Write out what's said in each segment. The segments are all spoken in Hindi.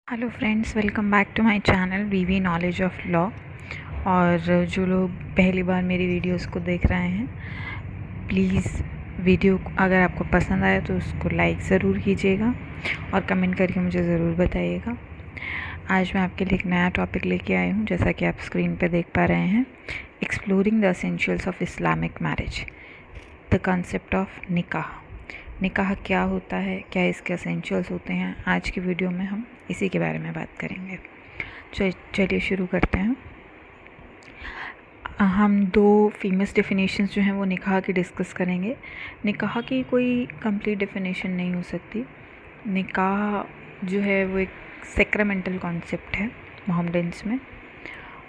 Hello friends, welcome back to my channel VV knowledge of law. और जो लोग पहली बार मेरी वीडियोस को देख रहे हैं, प्लीज़ वीडियो अगर आपको पसंद आए तो उसको लाइक ज़रूर कीजिएगा और कमेंट करके मुझे ज़रूर बताइएगा। आज मैं आपके लिए एक नया टॉपिक लेके आई हूँ, जैसा कि आप स्क्रीन पे देख पा रहे हैं। Exploring the essentials of Islamic marriage, the concept of निकाह। निकाह क्या होता है, क्या इसके एसेंशियल्स होते हैं, आज की वीडियो में हम इसी के बारे में बात करेंगे। चलिए शुरू करते हैं। हम दो फेमस डेफिनेशंस जो हैं वो निकाह की डिस्कस करेंगे। निकाह की कोई कंप्लीट डेफिनेशन नहीं हो सकती। निकाह जो है वो एक सैक्रामेंटल कॉन्सेप्ट है मोहम्मडन्स में,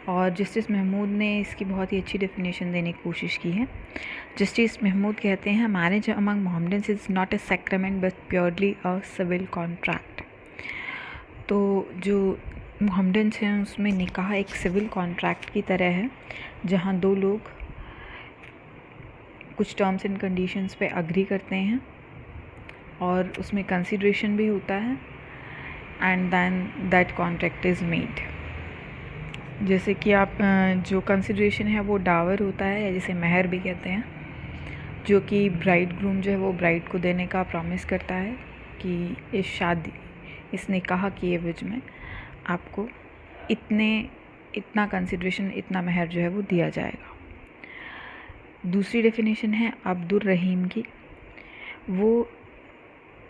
और जस्टिस महमूद ने इसकी बहुत ही अच्छी डेफिनेशन देने की कोशिश की है। जस्टिस महमूद कहते हैं, marriage among Mohammedans is not a sacrament but purely a civil contract. तो जो मोहम्मडन्स हैं उसमें निकाह एक सिविल कॉन्ट्रैक्ट की तरह है, जहाँ दो लोग कुछ टर्म्स एंड कंडीशंस पे अग्री करते हैं और उसमें कंसिडरेशन भी होता है, and then that contract is made. जैसे कि आप जो कंसिडरेशन है वो डावर होता है, या जिसे महर भी कहते हैं, जो कि ब्राइड ग्रूम जो है वो ब्राइड को देने का प्रॉमिस करता है कि इस निकाह की एवज में आपको इतना कंसिडरेशन, इतना महर जो है वो दिया जाएगा। दूसरी डेफिनेशन है अब्दुर रहीम की। वो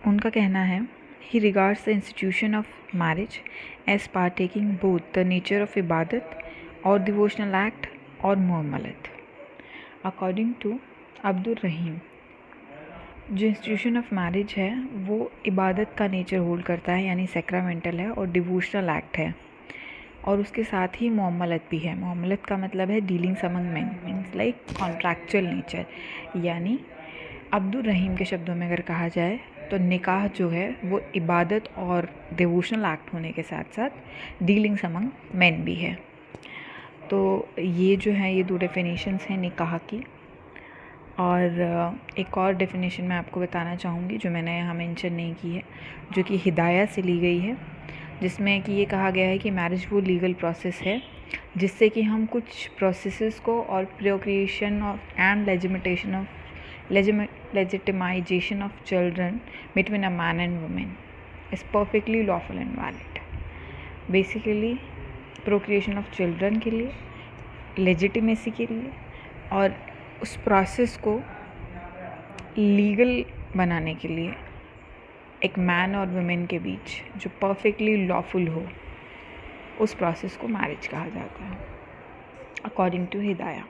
उनका कहना है, he regards the institution of marriage as partaking both the nature of इबादत और डिवोशनल एक्ट और मुअमलत। अकॉर्डिंग टू अब्दुर रहीम, जो इंस्टीट्यूशन ऑफ मैरिज है वो इबादत का नेचर होल्ड करता है, यानी सैक्रामेंटल है, और डिवोशनल एक्ट है, और उसके साथ ही मुअमलत भी है। मुअमलत का मतलब है dealings among main, means like contractual nature. यानी अब्दुर रहीम के शब्दों में अगर कहा जाए तो निकाह जो है वो इबादत और डिवोशनल एक्ट होने के साथ साथ डीलिंग्स अमंग मेन भी है। तो ये जो है, ये दो डेफिनेशंस हैं निकाह की। और एक और डेफिनेशन मैं आपको बताना चाहूँगी जो मैंने यहाँ मेंशन नहीं की है, जो कि हिदाया से ली गई है, जिसमें कि ये कहा गया है कि मैरिज वो लीगल प्रोसेस है जिससे कि हम कुछ प्रोसेसेस को और procreation of and legitimisation of children between a man and women is perfectly lawful and valid. Basically procreation of children के लिए, लेजिटिमेसी के लिए, और उस प्रोसेस को लीगल बनाने के लिए एक मैन और वुमेन के बीच जो परफेक्टली लॉफुल हो, उस प्रोसेस को मैरिज कहा जाता है अकॉर्डिंग टू हिदाया।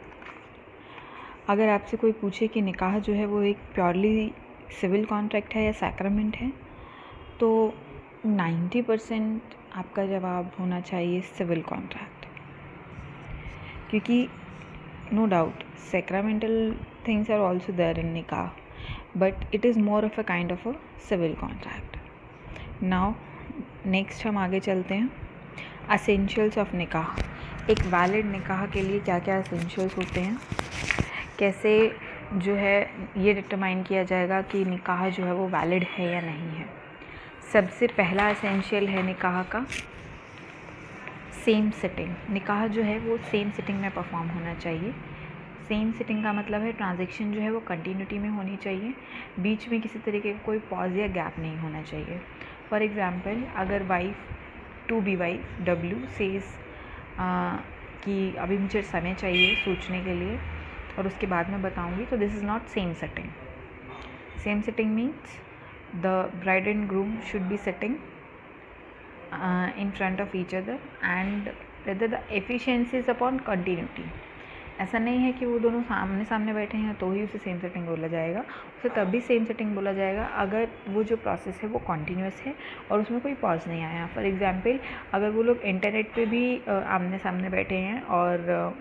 अगर आपसे कोई पूछे कि निकाह जो है वो एक प्योरली सिविल कॉन्ट्रैक्ट है या सैक्रामेंट है, तो 90% आपका जवाब होना चाहिए सिविल कॉन्ट्रैक्ट, क्योंकि no doubt sacramental things are also there in nikah, but it is more of a kind of a civil contract. Now next हम आगे चलते हैं। essentials of निकाह। एक वैलिड निकाह के लिए क्या क्या essentials होते हैं, कैसे जो है ये डिटरमाइन किया जाएगा कि निकाह जो है वो वैलिड है या नहीं है। सबसे पहला एसेंशियल है निकाह का सेम सिटिंग। निकाह जो है वो सेम सिटिंग में परफॉर्म होना चाहिए। सेम सिटिंग का मतलब है ट्रांजैक्शन जो है वो कंटिन्यूटी में होनी चाहिए, बीच में किसी तरीके का कोई पॉज या गैप नहीं होना चाहिए। फॉर एग्ज़ाम्पल, अगर to be wife W says कि अभी मुझे समय चाहिए सोचने के लिए और उसके बाद मैं बताऊंगी, तो this is not same sitting. Same sitting means the bride and groom should be sitting in front of each other and whether the efficiency is upon continuity। ऐसा नहीं है कि वो दोनों सामने सामने बैठे हैं तो ही उसे सेम सेटिंग बोला जाएगा, उसे तब भी सेम सेटिंग बोला जाएगा अगर वो जो प्रोसेस है वो कॉन्टीन्यूस है और उसमें कोई पॉज नहीं आया। फॉर एग्जांपल, अगर वो लोग इंटरनेट पे भी आमने सामने बैठे हैं और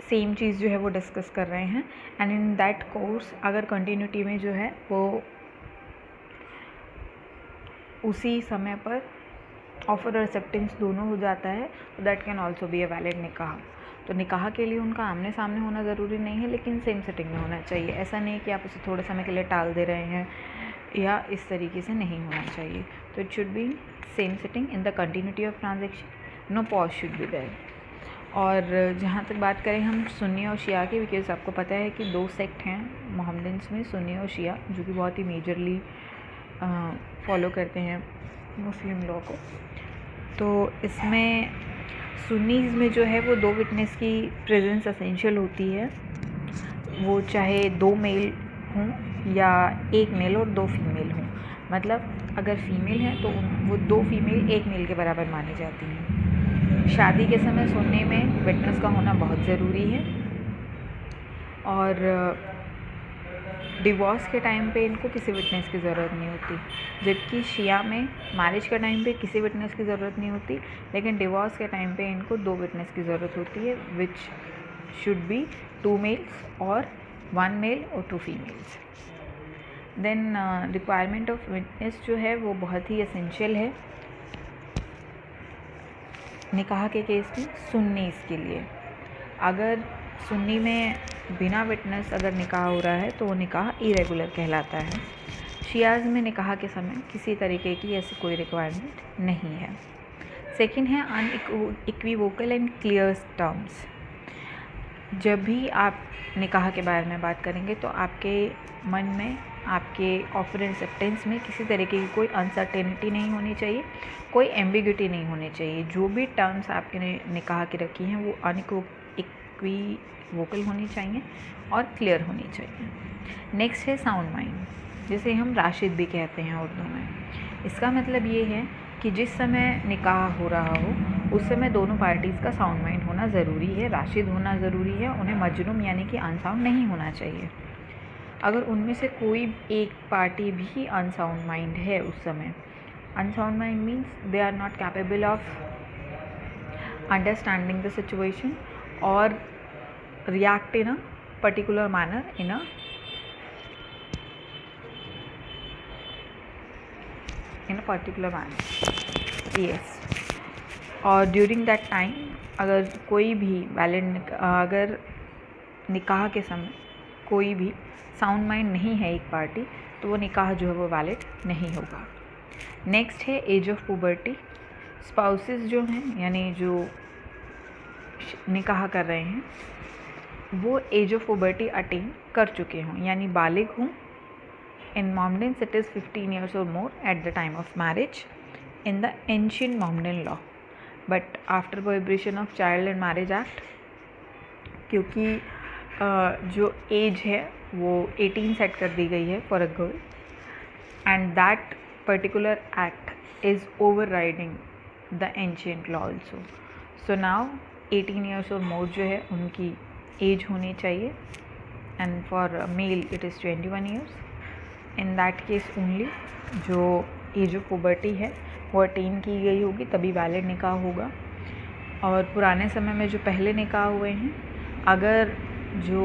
सेम चीज़ जो है वो डिस्कस कर रहे हैं, एंड इन दैट कोर्स अगर कंटिन्यूटी में जो है वो उसी समय पर ऑफर और एक्सेप्टेंस दोनों हो जाता है, तो that can also be a valid निकाह। तो निकाह के लिए उनका आमने सामने होना ज़रूरी नहीं है, लेकिन सेम सेटिंग में होना चाहिए। ऐसा नहीं कि आप उसे थोड़े समय के लिए टाल दे रहे हैं, या इस तरीके से नहीं होना चाहिए। तो it should be same setting in the continuity of transaction, no pause should be there. और जहाँ तक बात करें हम सुन्नी और शिया की, बिकॉज आपको पता है कि 2 सेक्ट हैं मोहम्मदन्स में, सुन्नी और शिया, जो कि बहुत ही मेजरली फॉलो करते हैं मुस्लिम लॉ को। तो इसमें सुन्नीज़ में जो है वो 2 विटनेस की प्रेजेंस एसेंशियल होती है, वो चाहे 2 मेल हों या 1 मेल और 2 फीमेल हों। मतलब अगर फीमेल है तो वो 2 फीमेल 1 मेल के बराबर मानी जाती हैं। शादी के समय सुनने में विटनेस का होना बहुत ज़रूरी है, और डिवोर्स के टाइम पे इनको किसी विटनेस की ज़रूरत नहीं होती। जबकि शिया में मैरिज के टाइम पे किसी विटनेस की ज़रूरत नहीं होती, लेकिन डिवोर्स के टाइम पे इनको 2 विटनेस की ज़रूरत होती है, विच शुड बी 2 मेल्स और 1 मेल और 2 females. Then requirement of witness जो है वो बहुत ही एसेंशियल है निकाह के केस में सुन्नीस के लिए। अगर सुन्नी में बिना विटनेस अगर निकाह हो रहा है तो वो निकाह इरेगुलर कहलाता है। शियाज़ में निकाह के समय किसी तरीके की ऐसी कोई रिक्वायरमेंट नहीं है। सेकंड है अनइक्विवोकल एंड क्लियर टर्म्स। जब भी आप निकाह के बारे में बात करेंगे तो आपके मन में, आपके ऑफर एक्सेप्टेंस में किसी तरीके की कोई अनसर्टेनिटी नहीं होनी चाहिए, कोई एम्बिग्यूटी नहीं होनी चाहिए। जो भी टर्म्स आपके निकाह की रखी हैं वो अनइक्विवोकल होनी चाहिए और क्लियर होनी चाहिए। नेक्स्ट है साउंड माइंड, जिसे हम राशिद भी कहते हैं उर्दू में। इसका मतलब ये है कि जिस समय निकाह हो रहा हो उस समय दोनों पार्टीज़ का साउंड माइंड होना ज़रूरी है, राशिद होना ज़रूरी है, उन्हें मजनूम यानी कि अनसाउंड नहीं होना चाहिए। अगर उनमें से कोई एक पार्टी भी अनसाउंड माइंड है उस समय, unsound mind means they are not capable of understanding the situation और react in a particular manner in a particular manner, yes. और ड्यूरिंग दैट टाइम अगर कोई भी वैलिड, अगर निकाह के समय कोई भी साउंड माइंड नहीं है एक पार्टी, तो वो निकाह जो है वो वैलिड नहीं होगा। नेक्स्ट है एज ऑफ पुबर्टी। स्पाउसेस जो हैं यानी जो निकाह कर रहे हैं वो एज ऑफ पुबर्टी अटेन कर चुके हों यानी बालिग हों। In Mohammedans it is 15 years or more at the time of marriage in the ancient Mohammedan law, but after prohibition of Child and Marriage Act, क्योंकि जो एज है वो 18 सेट कर दी गई है for a girl, and that particular act is over riding the ancient law also. So now 18 years और मोर जो है उनकी एज होनी चाहिए, and for male it is 21 years. In that case only जो एज ऑफ पुबर्टी है वो अटेन की गई होगी, तभी वैलिड निकाह होगा। और पुराने समय में जो पहले निकाह हुए हैं, अगर जो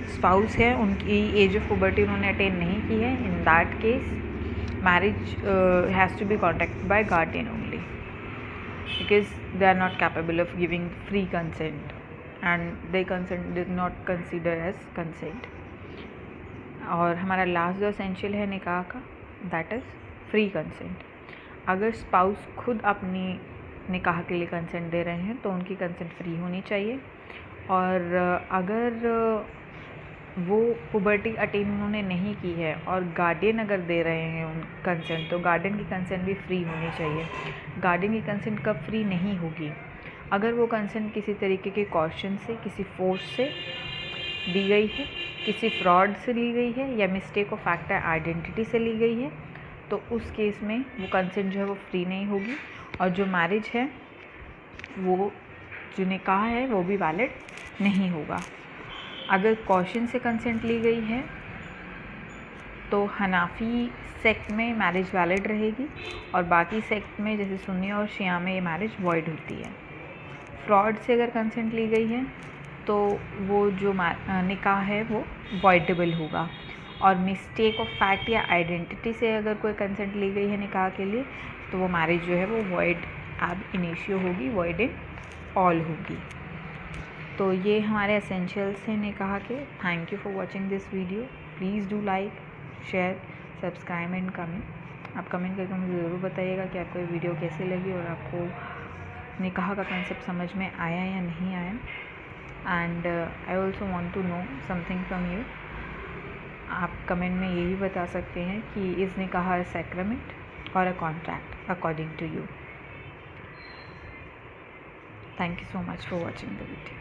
स्पाउस है उनकी एज ऑफ पुबर्टी उन्होंने अटेन नहीं की है, in that case marriage has to be contracted by guardian only, because they are not capable of giving free consent and they consent did not consider age consent. और हमारा लास्ट जो एसेंशियल है निकाह का, दैट इज़ फ्री कंसेंट। अगर स्पाउस खुद अपनी निकाह के लिए कंसेंट दे रहे हैं तो उनकी कंसेंट फ्री होनी चाहिए, और अगर वो पुबर्टी अटेन उन्होंने नहीं की है और गार्डियन अगर दे रहे हैं उन कंसेंट, तो गार्डियन की कंसेंट भी फ्री होनी चाहिए। गार्डियन की कंसेंट कब फ्री नहीं होगी? अगर वो कंसेंट किसी तरीके के कॉशन से, किसी फोर्स से दी गई है, किसी फ्रॉड से ली गई है, या मिस्टेक ऑफ फैक्ट आइडेंटिटी से ली गई है, तो उस केस में वो कंसेंट जो है वो फ्री नहीं होगी, और जो मैरिज है, वो जो निकाह है वो भी वैलिड नहीं होगा। अगर कॉशन से कंसेंट ली गई है तो हनाफी सेक्ट में मैरिज वैलिड रहेगी, और बाकी सेक्ट में जैसे सुन्नी और शिया में ये मैरिज वॉइड होती है। फ्रॉड से अगर कंसेंट ली गई है तो वो जो निकाह है वो वॉइडेबल होगा, और मिस्टेक ऑफ फैक्ट या आइडेंटिटी से अगर कोई कंसेंट ली गई है निकाह के लिए तो वो मैरिज जो है वो वॉइड ab initio होगी, वॉइड इन ऑल होगी। तो ये हमारे एसेंशियल्स थे निकाह के। Thank you for watching this video. Please do like, share, subscribe and comment. आप कमेंट करके मुझे ज़रूर बताइएगा कि आपको ये वीडियो कैसी लगी और आपको निकाह का कंसेप्ट समझ में आया या नहीं आया। And I also want to know something from you. आप कमेंट में यही बता सकते हैं कि इज़ निकाह अ सैक्रामेंट और a contract according to you. Thank you so much for watching the video.